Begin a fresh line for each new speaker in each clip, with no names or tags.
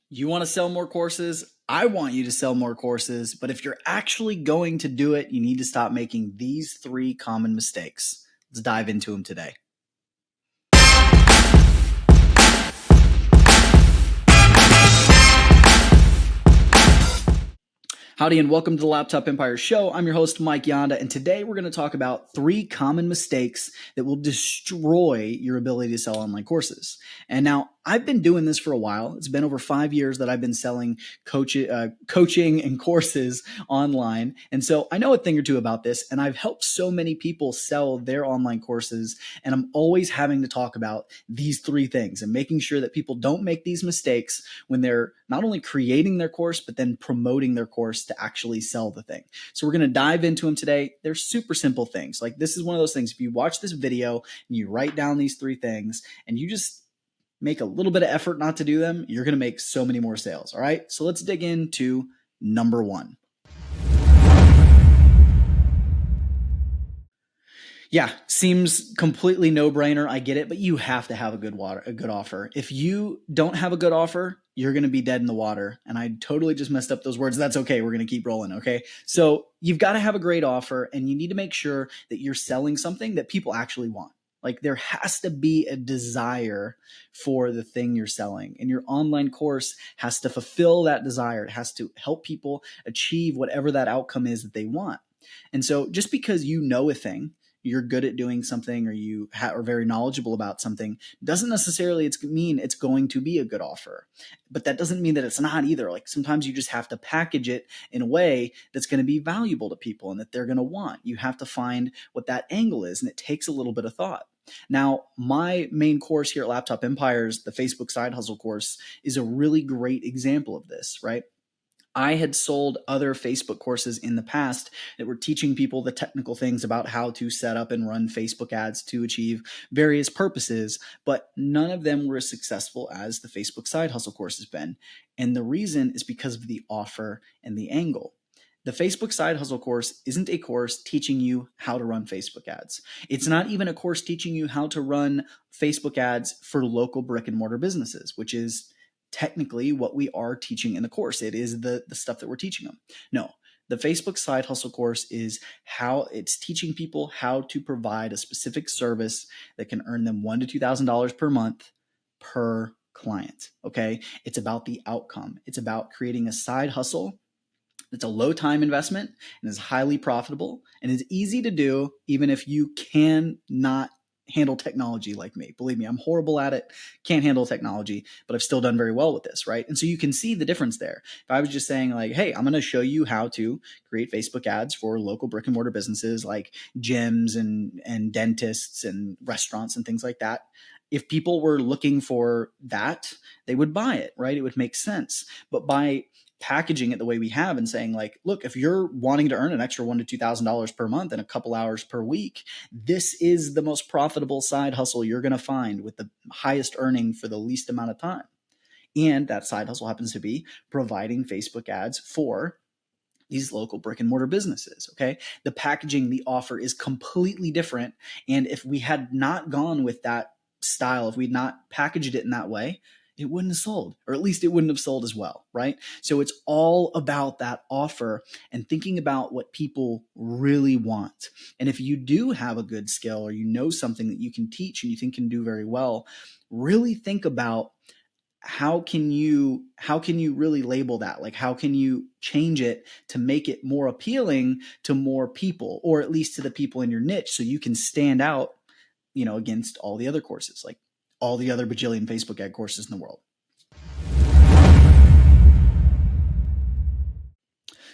You want to sell more courses? I want you to sell more courses, but if you're actually going to do it, you need to stop making these three common mistakes. Let's dive into them today. Howdy and welcome to the Laptop Empire Show. I'm your host, Mike Yanda, and today we're going to talk about three common mistakes that will destroy your ability to sell online courses. And now, I've been doing this for a while. It's been over 5 years that I've been selling coaching and courses online. And so I know a thing or two about this, and I've helped so many people sell their online courses. And I'm always having to talk about these three things and making sure that people don't make these mistakes when they're not only creating their course, but then promoting their course to actually sell the thing. So we're going to dive into them today. They're super simple things. Like, this is one of those things, if you watch this video and you write down these three things and you just make a little bit of effort not to do them, you're going to make so many more sales. All right. So let's dig into number one. Yeah, seems completely no-brainer. I get it, but you have to have a good offer. If you don't have a good offer, you're going to be dead in the water. And I totally just messed up those words. That's okay. We're going to keep rolling. Okay. So you've got to have a great offer, and you need to make sure that you're selling something that people actually want. Like, there has to be a desire for the thing you're selling, and your online course has to fulfill that desire. It has to help people achieve whatever that outcome is that they want. And so just because you know a thing, you're good at doing something, or you are very knowledgeable about something, doesn't necessarily mean it's going to be a good offer. But that doesn't mean that it's not either. Like, sometimes you just have to package it in a way that's going to be valuable to people and that they're going to want. You have to find what that angle is, and it takes a little bit of thought. Now, my main course here at Laptop Empires, the Facebook Side Hustle course, is a really great example of this, right? I had sold other Facebook courses in the past that were teaching people the technical things about how to set up and run Facebook ads to achieve various purposes, but none of them were as successful as the Facebook Side Hustle course has been. And the reason is because of the offer and the angle. The Facebook Side Hustle course isn't a course teaching you how to run Facebook ads. It's not even a course teaching you how to run Facebook ads for local brick and mortar businesses, which is technically what we are teaching in the course. It is the stuff that we're teaching them. No, the Facebook Side Hustle course is how it's teaching people how to provide a specific service that can earn them $1,000 to $2,000 per month per client. Okay. It's about the outcome. It's about creating a side hustle. It's a low time investment and is highly profitable and is easy to do, even if you cannot handle technology like me. Believe me, I'm horrible at it, can't handle technology, but I've still done very well with this, right? And so you can see the difference there. If I was just saying, like, hey, I'm going to show you how to create Facebook ads for local brick and mortar businesses like gyms and dentists and restaurants and things like that, if people were looking for that, they would buy it, right? It would make sense. But by packaging it the way we have and saying, like, look, if you're wanting to earn an extra $1,000 to $2,000 per month and a couple hours per week, this is the most profitable side hustle you're going to find with the highest earning for the least amount of time. And that side hustle happens to be providing Facebook ads for these local brick and mortar businesses. Okay. The packaging, the offer is completely different. And if we had not gone with that style, if we'd not packaged it in that way, it wouldn't have sold, or at least it wouldn't have sold as well, right? So it's all about that offer and thinking about what people really want. And if you do have a good skill, or you know something that you can teach and you think can do very well, really think about how can you really label that? Like, how can you change it to make it more appealing to more people, or at least to the people in your niche, so you can stand out, against all the other courses, like all the other bajillion Facebook ad courses in the world.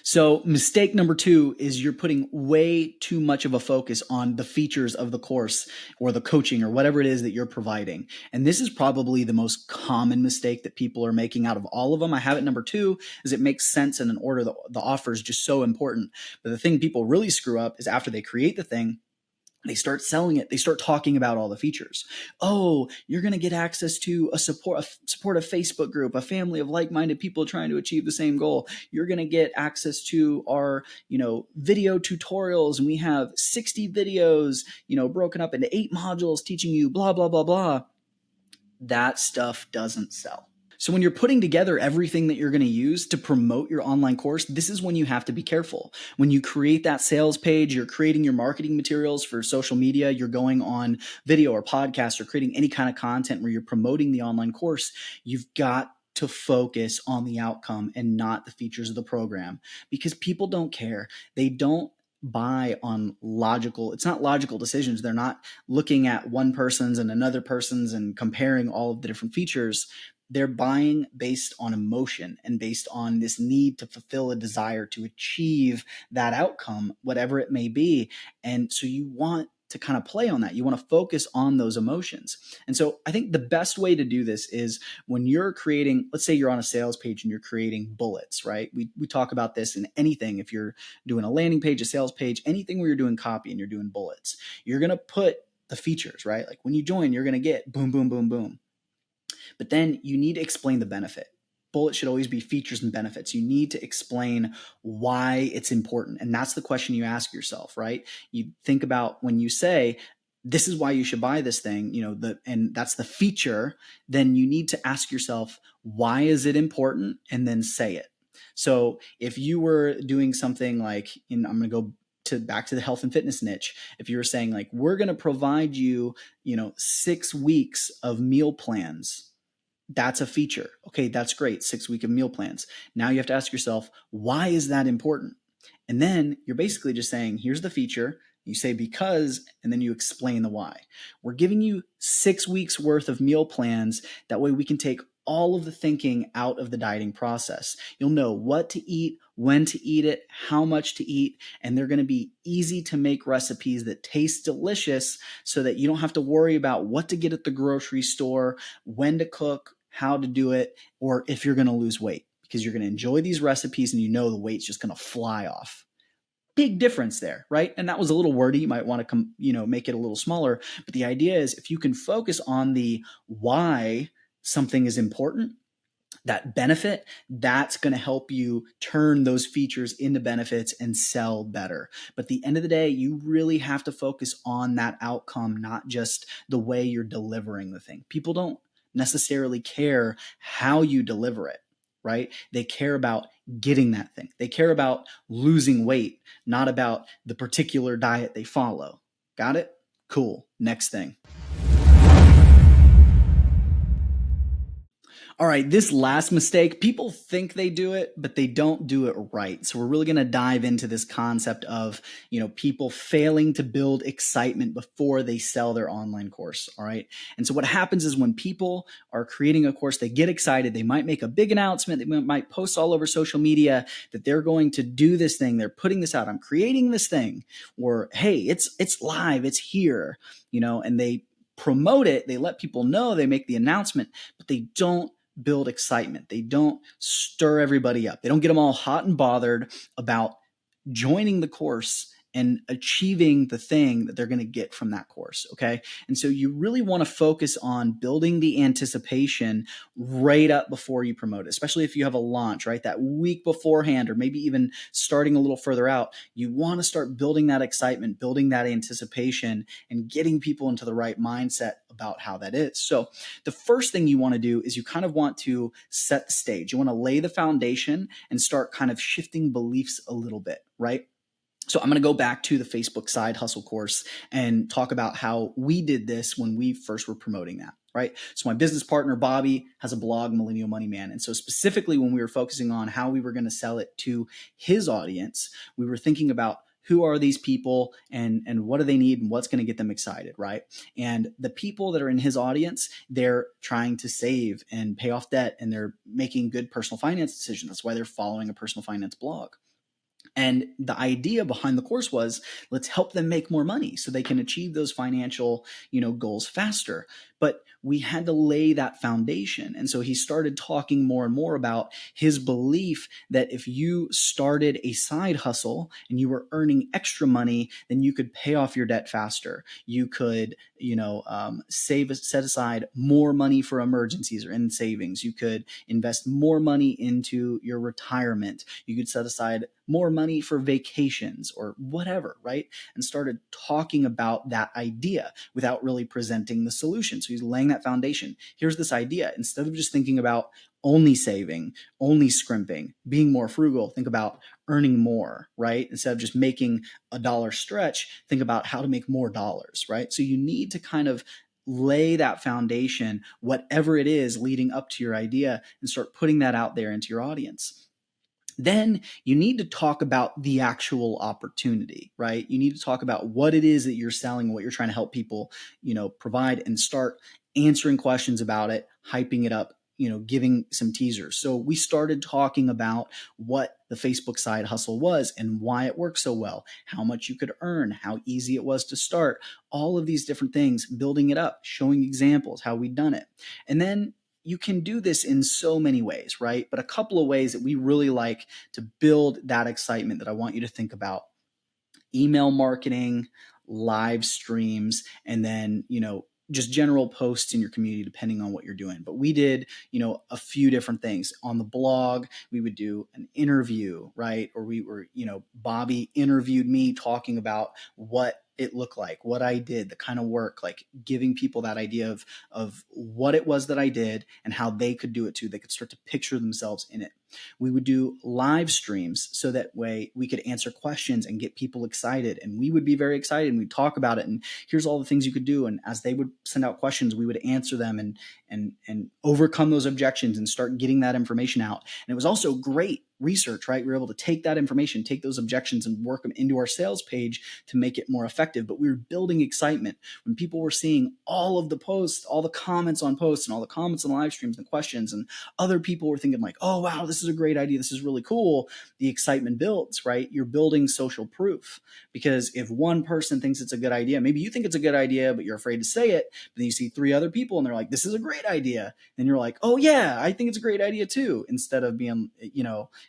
So mistake number two is you're putting way too much of a focus on the features of the course or the coaching or whatever it is that you're providing. And this is probably the most common mistake that people are making out of all of them. I have it number two, is it makes sense in an order. The offer is just so important. But the thing people really screw up is after they create the thing, they start selling it. They start talking about all the features. Oh, you're going to get access to a supportive Facebook group, a family of like-minded people trying to achieve the same goal. You're going to get access to our, video tutorials. And we have 60 videos, broken up into 8 modules teaching you blah, blah, blah, blah. That stuff doesn't sell. So when you're putting together everything that you're going to use to promote your online course, this is when you have to be careful. When you create that sales page, you're creating your marketing materials for social media, you're going on video or podcast or creating any kind of content where you're promoting the online course, you've got to focus on the outcome and not the features of the program, because people don't care. They don't buy on logical, it's not logical decisions. They're not looking at one person's and another person's and comparing all of the different features. They're buying based on emotion and based on this need to fulfill a desire to achieve that outcome, whatever it may be. And so you want to kind of play on that. You want to focus on those emotions. And so I think the best way to do this is when you're creating, let's say you're on a sales page and you're creating bullets, right? We talk about this in anything. If you're doing a landing page, a sales page, anything where you're doing copy and you're doing bullets, you're going to put the features, right? Like when you join, you're going to get boom, boom, boom, boom. But then you need to explain the benefit. Bullet should always be features and benefits. You need to explain why it's important. And that's the question you ask yourself, right? You think about when you say, this is why you should buy this thing, and that's the feature, then you need to ask yourself, why is it important? And then say it. So if you were doing something like, I'm going to go back to the health and fitness niche. If you were saying like, we're going to provide you, 6 weeks of meal plans, that's a feature. Okay, that's great. 6 week of meal plans. Now you have to ask yourself, why is that important? And then you're basically just saying, here's the feature. You say because, and then you explain the why. We're giving you 6 weeks worth of meal plans. That way we can take all of the thinking out of the dieting process. You'll know what to eat, when to eat it, how much to eat, and they're going to be easy to make recipes that taste delicious so that you don't have to worry about what to get at the grocery store, when to cook, how to do it, or if you're going to lose weight, because you're going to enjoy these recipes and the weight's just going to fly off. Big difference there, right? And that was a little wordy. You might want to make it a little smaller, but the idea is if you can focus on the why something is important, that benefit, that's going to help you turn those features into benefits and sell better. But at the end of the day, you really have to focus on that outcome, not just the way you're delivering the thing. People don't necessarily care how you deliver it, right? They care about getting that thing. They care about losing weight, not about the particular diet they follow. Got it? Cool. Next thing. All right, this last mistake, people think they do it, but they don't do it right. So we're really going to dive into this concept of, people failing to build excitement before they sell their online course. All right. And so what happens is when people are creating a course, they get excited. They might make a big announcement. They might post all over social media that they're going to do this thing. They're putting this out. I'm creating this thing, or, hey, it's live. It's here, and they promote it. They let people know, they make the announcement, but they don't build excitement. They don't stir everybody up. They don't get them all hot and bothered about joining the course and achieving the thing that they're going to get from that course. Okay. And so you really want to focus on building the anticipation right up before you promote it, especially if you have a launch, right? That week beforehand, or maybe even starting a little further out, you want to start building that excitement, building that anticipation, and getting people into the right mindset about how that is. So the first thing you want to do is you kind of want to set the stage. You want to lay the foundation and start kind of shifting beliefs a little bit, right? So I'm going to go back to the Facebook Side Hustle course and talk about how we did this when we first were promoting that, right? So my business partner, Bobby, has a blog, Millennial Money Man. And so specifically when we were focusing on how we were going to sell it to his audience, we were thinking about who are these people and what do they need and what's going to get them excited, right? And the people that are in his audience, they're trying to save and pay off debt, and they're making good personal finance decisions. That's why they're following a personal finance blog. And the idea behind the course was, let's help them make more money so they can achieve those financial, goals faster. But we had to lay that foundation. And so he started talking more and more about his belief that if you started a side hustle and you were earning extra money, then you could pay off your debt faster. You could, set aside more money for emergencies or in savings. You could invest more money into your retirement. You could set aside more money for vacations or whatever, right? And started talking about that idea without really presenting the solution. So So he's laying that foundation. Here's this idea. Instead of just thinking about only saving, only scrimping, being more frugal, think about earning more, right? Instead of just making a dollar stretch, think about how to make more dollars, right? So you need to kind of lay that foundation, whatever it is leading up to your idea, and start putting that out there into your audience. Then you need to talk about the actual opportunity, right? You need to talk about what it is that you're selling, what you're trying to help people, provide, and start answering questions about it, hyping it up, giving some teasers. So we started talking about what the Facebook side hustle was and why it worked so well, how much you could earn, how easy it was to start, all of these different things, building it up, showing examples, how we'd done it. And then you can do this in so many ways, right? But a couple of ways that we really like to build that excitement that I want you to think about: email marketing, live streams, and then, just general posts in your community, depending on what you're doing. But we did, a few different things. On the blog, we would do an interview, right? Or we were, Bobby interviewed me talking about what it looked like, what I did, the kind of work, like giving people that idea of what it was that I did and how they could do it too. They could start to picture themselves in it. We would do live streams so that way we could answer questions and get people excited, and we would be very excited and we'd talk about it, and here's all the things you could do. And as they would send out questions, we would answer them and overcome those objections and start getting that information out. And it was also great research, right? We were able to take that information, take those objections, and work them into our sales page to make it more effective. But we were building excitement when people were seeing all of the posts, all the comments on posts, and all the comments on live streams and questions, and other people were thinking like, oh, wow, this is a great idea. This is really cool. The excitement builds, right? You're building social proof, because if one person thinks it's a good idea, maybe you think it's a good idea, but you're afraid to say it, but then you see 3 other people and they're like, this is a great idea. Then you're like, oh yeah, I think it's a great idea too. Instead of being,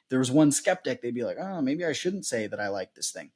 there was one skeptic, they'd be like, oh, maybe I shouldn't say that I like this thing.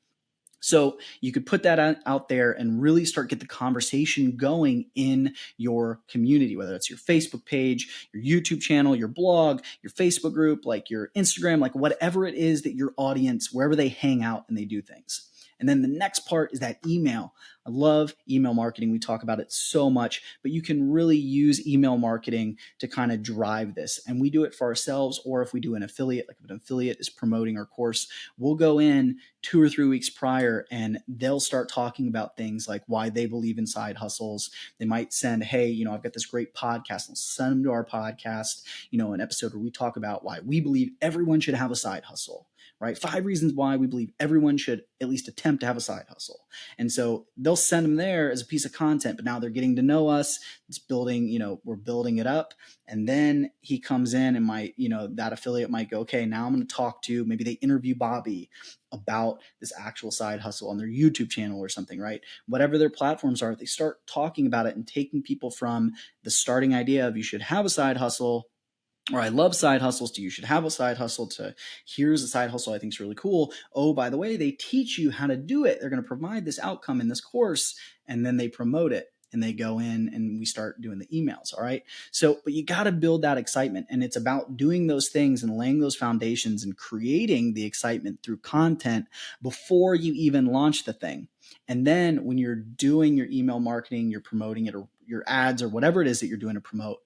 So you could put that out there and really start get the conversation going in your community, whether it's your Facebook page, your YouTube channel, your blog, your Facebook group, like your Instagram, like whatever it is that your audience, wherever they hang out and they do things. And then the next part is that email. I love email marketing. We talk about it so much, but you can really use email marketing to kind of drive this. And we do it for ourselves, or if we do an affiliate, like if an affiliate is promoting our course, we'll go in 2 or 3 weeks prior and they'll start talking about things like why they believe in side hustles. They might send, hey, I've got this great podcast. I'll send them to our podcast, an episode where we talk about why we believe everyone should have a side hustle. Right? 5 reasons why we believe everyone should at least attempt to have a side hustle. And so they'll send them there as a piece of content, but now they're getting to know us. It's building, we're building it up. And then he comes in and that affiliate might go, okay, now I'm going to talk to, maybe they interview Bobby about this actual side hustle on their YouTube channel or something, right? Whatever their platforms are, they start talking about it and taking people from the starting idea of you should have a side hustle, or I love side hustles, to you should have a side hustle, to here's a side hustle I think is really cool. Oh, by the way, they teach you how to do it. They're going to provide this outcome in this course, and then they promote it and they go in and we start doing the emails. All right. So, but you got to build that excitement, and it's about doing those things and laying those foundations and creating the excitement through content before you even launch the thing. And then when you're doing your email marketing, you're promoting it, or your ads, or whatever it is that you're doing to promote,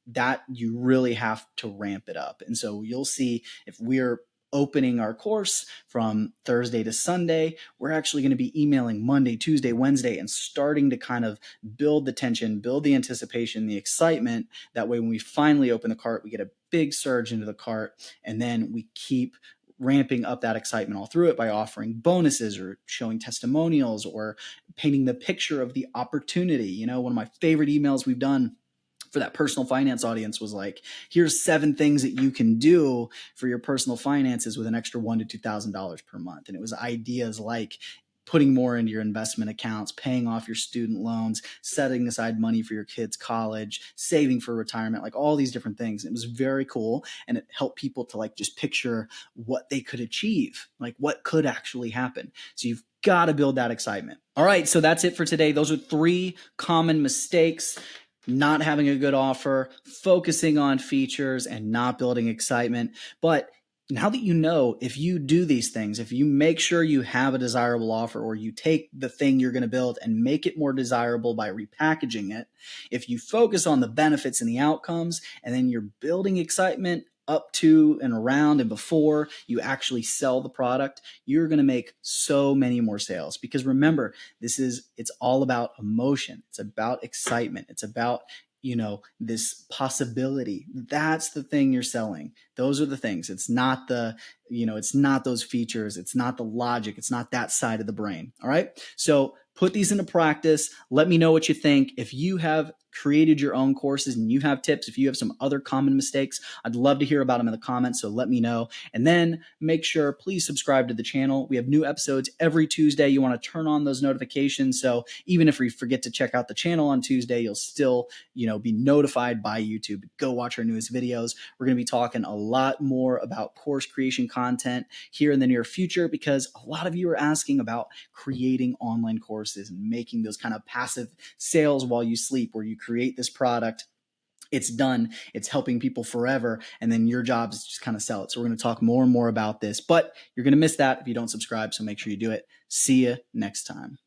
that you really have to ramp it up. And so you'll see, if we're opening our course from Thursday to Sunday, we're actually going to be emailing Monday, Tuesday, Wednesday, and starting to kind of build the tension, build the anticipation, the excitement. That way, when we finally open the cart, we get a big surge into the cart, and then we keep ramping up that excitement all through it by offering bonuses or showing testimonials or painting the picture of the opportunity. One of my favorite emails we've done for that personal finance audience was like, here's 7 things that you can do for your personal finances with an extra $1,000 to $2,000 per month. And it was ideas like putting more into your investment accounts, paying off your student loans, setting aside money for your kids' college, saving for retirement, like all these different things. It was very cool. And it helped people to like just picture what they could achieve, like what could actually happen. So you've got to build that excitement. All right. So that's it for today. Those are 3 common mistakes: not having a good offer, focusing on features, and not building excitement. But now that you know, if you do these things, if you make sure you have a desirable offer, or you take the thing you're going to build and make it more desirable by repackaging it, if you focus on the benefits and the outcomes, and then you're building excitement up to and around and before you actually sell the product, you're going to make so many more sales. Because remember, it's all about emotion. It's about excitement. It's about, this possibility. That's the thing you're selling. Those are the things. It's not it's not those features. It's not the logic. It's not that side of the brain. All right. So put these into practice. Let me know what you think. If you have created your own courses and you have tips, if you have some other common mistakes, I'd love to hear about them in the comments. So let me know. And then make sure, please subscribe to the channel. We have new episodes every Tuesday. You want to turn on those notifications. So even if we forget to check out the channel on Tuesday, you'll still, be notified by YouTube. Go watch our newest videos. We're going to be talking a lot more about course creation content here in the near future, because a lot of you are asking about creating online courses and making those kind of passive sales while you sleep, where you create this product, it's done, it's helping people forever, and then your job is just kind of sell it. So we're going to talk more and more about this, but you're going to miss that if you don't subscribe, so make sure you do it. See you next time.